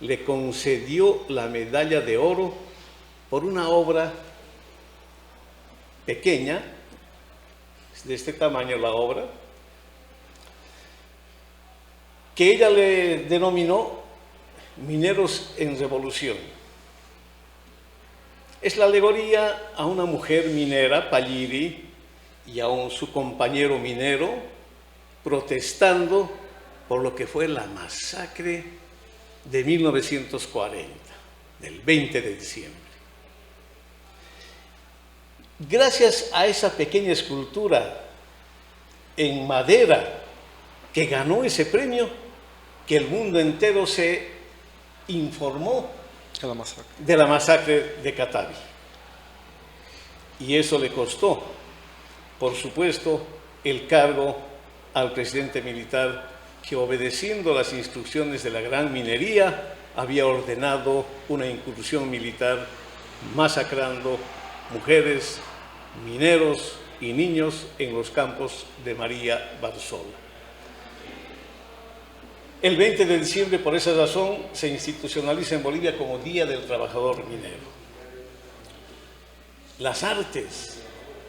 le concedió la medalla de oro por una obra pequeña, de este tamaño la obra, que ella le denominó Mineros en Revolución. Es la alegoría a una mujer minera, Palliri, y a su compañero minero, protestando por lo que fue la masacre de 1940, del 20 de diciembre. Gracias a esa pequeña escultura en madera que ganó ese premio, que el mundo entero se informó de la masacre de Catavi. Y eso le costó, por supuesto, el cargo al presidente militar que, obedeciendo las instrucciones de la gran minería, había ordenado una incursión militar masacrando mujeres, mineros y niños en los campos de María Barzola. El 20 de diciembre, por esa razón, se institucionaliza en Bolivia como Día del Trabajador Minero. Las artes,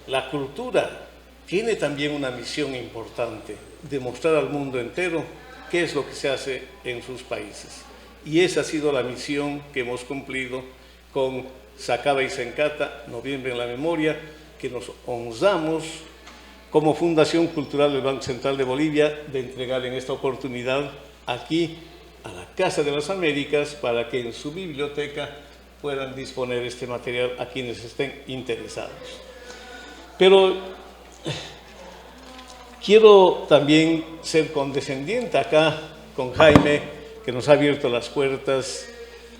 la cultura, tiene también una misión importante, demostrar al mundo entero qué es lo que se hace en sus países. Y esa ha sido la misión que hemos cumplido con Sacaba y Sencata, Noviembre en la Memoria, que nos honramos como Fundación Cultural del Banco Central de Bolivia de entregar en esta oportunidad aquí a la Casa de las Américas para que en su biblioteca puedan disponer este material a quienes estén interesados. Pero quiero también ser condescendiente acá con Jaime, que nos ha abierto las puertas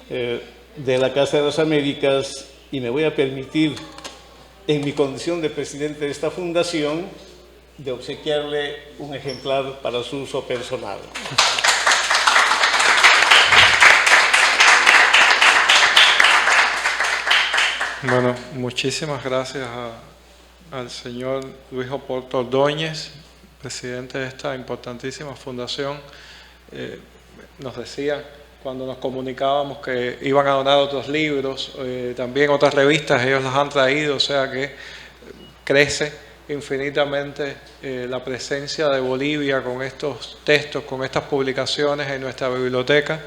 de la Casa de las Américas, y me voy a permitir, en mi condición de presidente de esta fundación, de obsequiarle un ejemplar para su uso personal. Bueno, muchísimas gracias al señor Luis Oporto Ordóñez, presidente de esta importantísima fundación. Nos decía cuando nos comunicábamos que iban a donar otros libros, también otras revistas, ellos las han traído, o sea que crece infinitamente la presencia de Bolivia con estos textos, con estas publicaciones en nuestra biblioteca,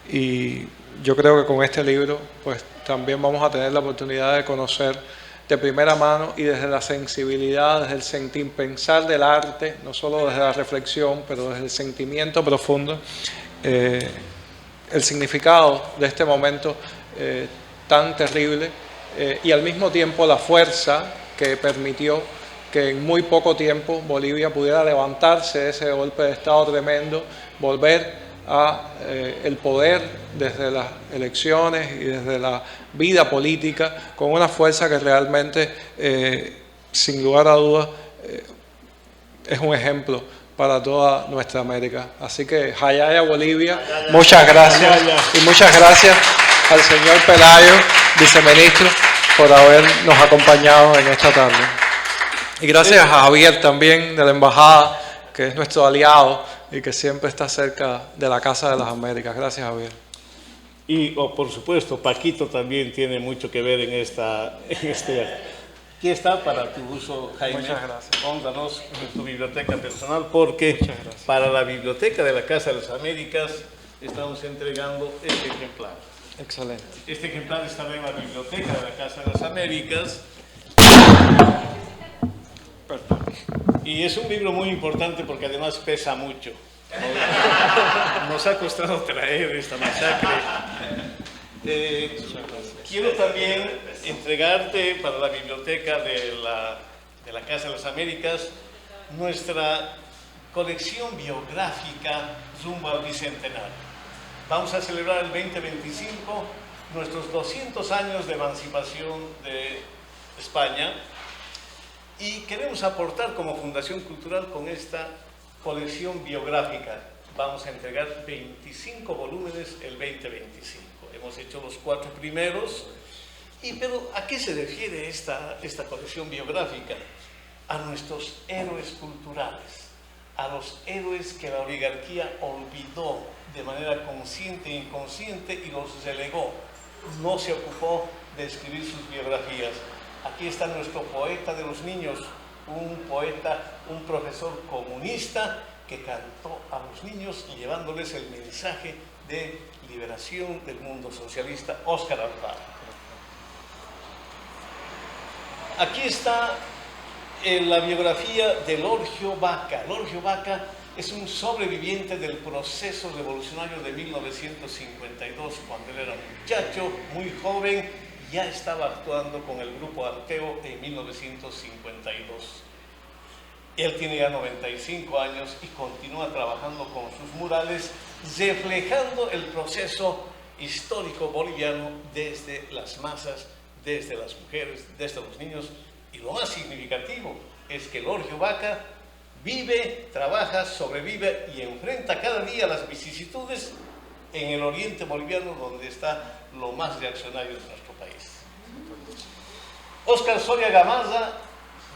y yo creo que con este libro pues también vamos a tener la oportunidad de conocer de primera mano y desde la sensibilidad, desde el sentir, pensar del arte, no solo desde la reflexión, pero desde el sentimiento profundo, el significado de este momento tan terrible y al mismo tiempo la fuerza que permitió que en muy poco tiempo Bolivia pudiera levantarse de ese golpe de Estado tremendo, volver a el poder desde las elecciones y desde la vida política con una fuerza que realmente, sin lugar a dudas, es un ejemplo para toda nuestra América. Así que Jayaya Bolivia, muchas gracias y muchas gracias al señor Pelayo, viceministro, por habernos acompañado en esta tarde. Y gracias a Javier también de la Embajada, que es nuestro aliado y que siempre está cerca de la Casa de las Américas. Gracias, Javier. Y por supuesto, Paquito también tiene mucho que ver en aquí está para tu uso, Jaime. Muchas gracias. Pónganos en tu biblioteca personal, porque para la biblioteca de la Casa de las Américas estamos entregando este ejemplar. Excelente. Este ejemplar estará en la biblioteca de la Casa de las Américas. Y es un libro muy importante porque además pesa mucho. Nos ha costado traer esta masacre. Quiero también entregarte para la biblioteca de la Casa de las Américas nuestra colección biográfica rumbo al Bicentenario. Vamos a celebrar el 2025 nuestros 200 años de emancipación de España y queremos aportar como Fundación Cultural con esta colección biográfica. Vamos a entregar 25 volúmenes el 2025. Hemos hecho los 4 primeros. Pero ¿a qué se refiere esta colección biográfica? A nuestros héroes culturales, a los héroes que la oligarquía olvidó de manera consciente e inconsciente y los relegó. No se ocupó de escribir sus biografías. Aquí está nuestro poeta de los niños, un poeta, un profesor comunista que cantó a los niños llevándoles el mensaje de liberación del mundo socialista, Óscar Alfaro. Aquí está la biografía de Lorgio Vaca. Lorgio Vaca es un sobreviviente del proceso revolucionario de 1952, cuando él era un muchacho muy joven, ya estaba actuando con el grupo Arteo en 1952. Él tiene ya 95 años y continúa trabajando con sus murales, reflejando el proceso histórico boliviano desde las masas, desde las mujeres, desde los niños. Y lo más significativo es que Lorgio Vaca vive, trabaja, sobrevive y enfrenta cada día las vicisitudes en el oriente boliviano, donde está lo más reaccionario de nuestro país. Óscar Soria Gamarra,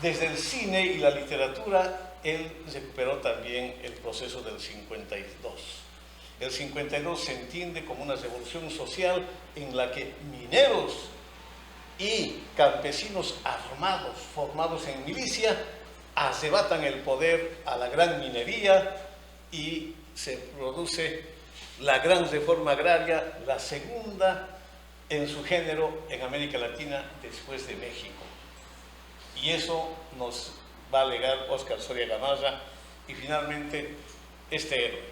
desde el cine y la literatura, él recuperó también el proceso del 52. El 52 se entiende como una revolución social en la que mineros y campesinos armados, formados en milicia, arrebatan el poder a la gran minería y se produce la gran reforma agraria, la segunda en su género en América Latina después de México. Y eso nos va a legar Óscar Soria Gamarra. Y finalmente, este héroe,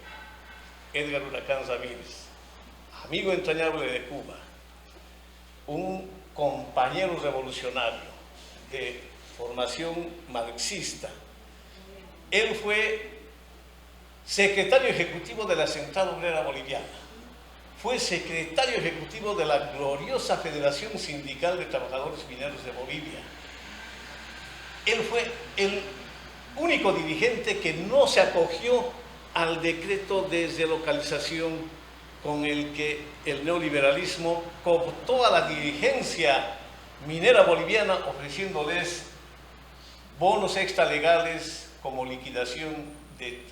Edgar Huracán Ramírez, amigo entrañable de Cuba, un compañero revolucionario de formación marxista. Él fue secretario ejecutivo de la Central Obrera Boliviana, fue secretario ejecutivo de la gloriosa Federación Sindical de Trabajadores Mineros de Bolivia. Él fue el único dirigente que no se acogió al decreto de relocalización con el que el neoliberalismo cooptó a la dirigencia minera boliviana, ofreciéndoles bonos extralegales como liquidación de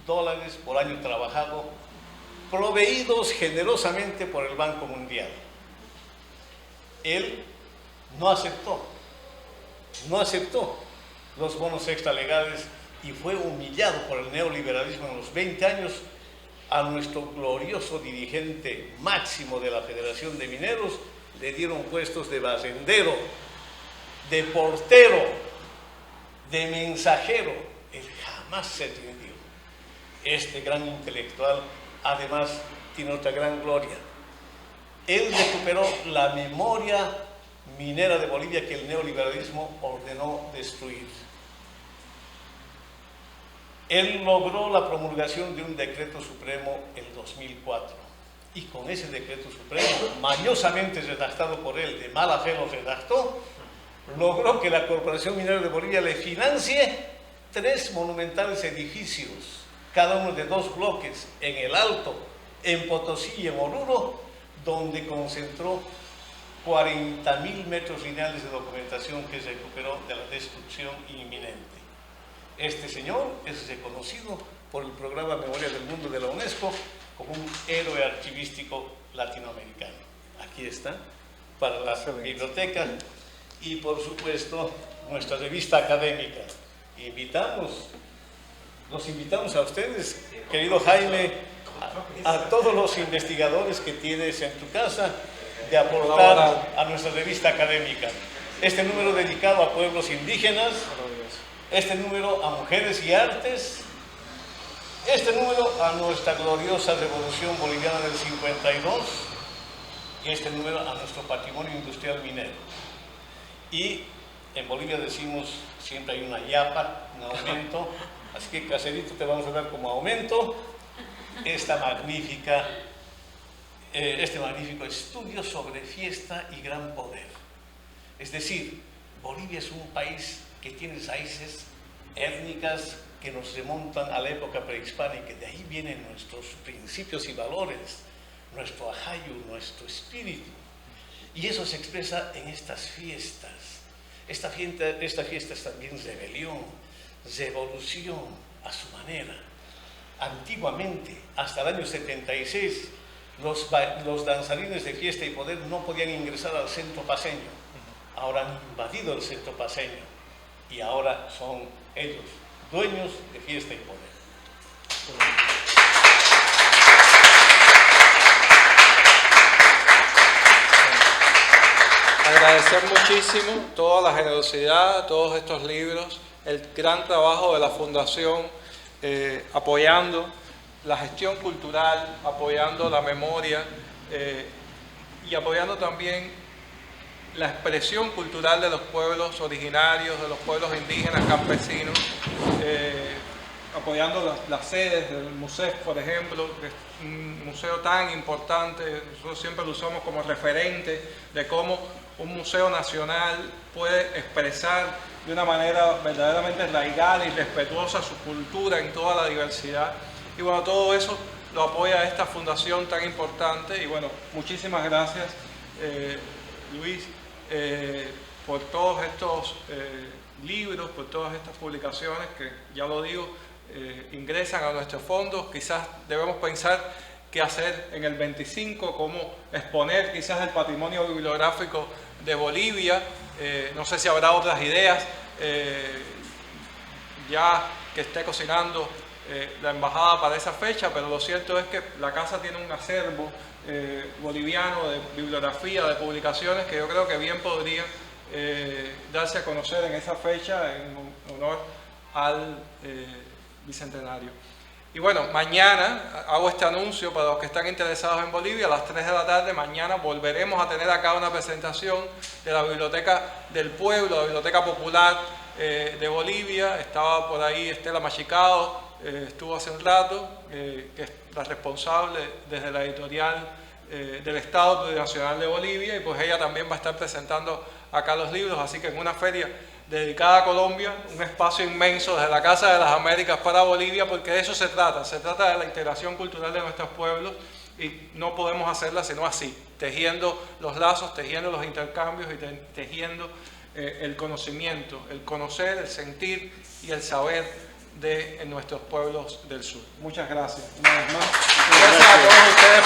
$3,000 por año trabajado proveídos generosamente por el Banco Mundial. Él no aceptó los bonos extralegales y fue humillado por el neoliberalismo en los 20 años. A nuestro glorioso dirigente máximo de la Federación de Mineros le dieron puestos de barrendero, de portero, de mensajero. Él jamás se rindió. Este gran intelectual, además, tiene otra gran gloria. Él recuperó la memoria minera de Bolivia que el neoliberalismo ordenó destruir. Él logró la promulgación de un decreto supremo en 2004 y con ese decreto supremo, mañosamente redactado por él, de mala fe lo redactó, logró que la Corporación Minera de Bolivia le financie 3 monumentales edificios, cada uno de 2 bloques, en el Alto, en Potosí y en Oruro, donde concentró 40.000 metros lineales de documentación que se recuperó de la destrucción inminente. Este señor es reconocido por el Programa Memoria del Mundo de la UNESCO como un héroe archivístico latinoamericano. Aquí está, para la biblioteca y, por supuesto, nuestra revista académica. Los invitamos a ustedes, querido Jaime, a todos los investigadores que tienes en tu casa, de aportar a nuestra revista académica. Este número dedicado a pueblos indígenas, este número a mujeres y artes, este número a nuestra gloriosa Revolución Boliviana del 52 y este número a nuestro patrimonio industrial minero. Y en Bolivia decimos, siempre hay una yapa, un aumento, así que Caserito te vamos a dar como aumento este magnífico estudio sobre fiesta y gran poder. Es decir, Bolivia es un país que tiene raíces étnicas que nos remontan a la época prehispánica. De ahí vienen nuestros principios y valores, nuestro ajayu, nuestro espíritu. Y eso se expresa en estas fiestas. Esta fiesta es también rebelión, revolución a su manera. Antiguamente, hasta el año 76, los danzarines de fiesta y poder no podían ingresar al centro paceño. Ahora han invadido el centro paceño y ahora son ellos dueños de fiesta y poder. Agradecer muchísimo toda la generosidad, todos estos libros, el gran trabajo de la Fundación apoyando la gestión cultural, apoyando la memoria y apoyando también la expresión cultural de los pueblos originarios, de los pueblos indígenas, campesinos, apoyando las sedes del museo, por ejemplo, que es un museo tan importante. Nosotros siempre lo usamos como referente de cómo un museo nacional puede expresar de una manera verdaderamente arraigada y respetuosa su cultura en toda la diversidad. Y bueno, todo eso lo apoya esta fundación tan importante. Y bueno, muchísimas gracias, Luis, por todos estos libros, por todas estas publicaciones que, ya lo digo, ingresan a nuestros fondos. Quizás debemos pensar qué hacer en el 25, cómo exponer quizás el patrimonio bibliográfico de Bolivia. No sé si habrá otras ideas, ya que esté cocinando la embajada para esa fecha, pero lo cierto es que la casa tiene un acervo boliviano de bibliografía, de publicaciones, que yo creo que bien podría darse a conocer en esa fecha en honor al Bicentenario. Y bueno, mañana hago este anuncio para los que están interesados en Bolivia. A las 3 de la tarde, mañana volveremos a tener acá una presentación de la Biblioteca del Pueblo, la Biblioteca Popular de Bolivia. Estaba por ahí Estela Machicado, estuvo hace un rato, que es la responsable desde la editorial del Estado Plurinacional de Bolivia, y pues ella también va a estar presentando acá los libros. Así que en una feria dedicada a Colombia, un espacio inmenso desde la Casa de las Américas para Bolivia, porque de eso se trata de la integración cultural de nuestros pueblos, y no podemos hacerla sino así, tejiendo los lazos, tejiendo los intercambios y tejiendo el conocimiento, el conocer, el sentir y el saber de nuestros pueblos del sur. Muchas gracias una vez más. Gracias a todos ustedes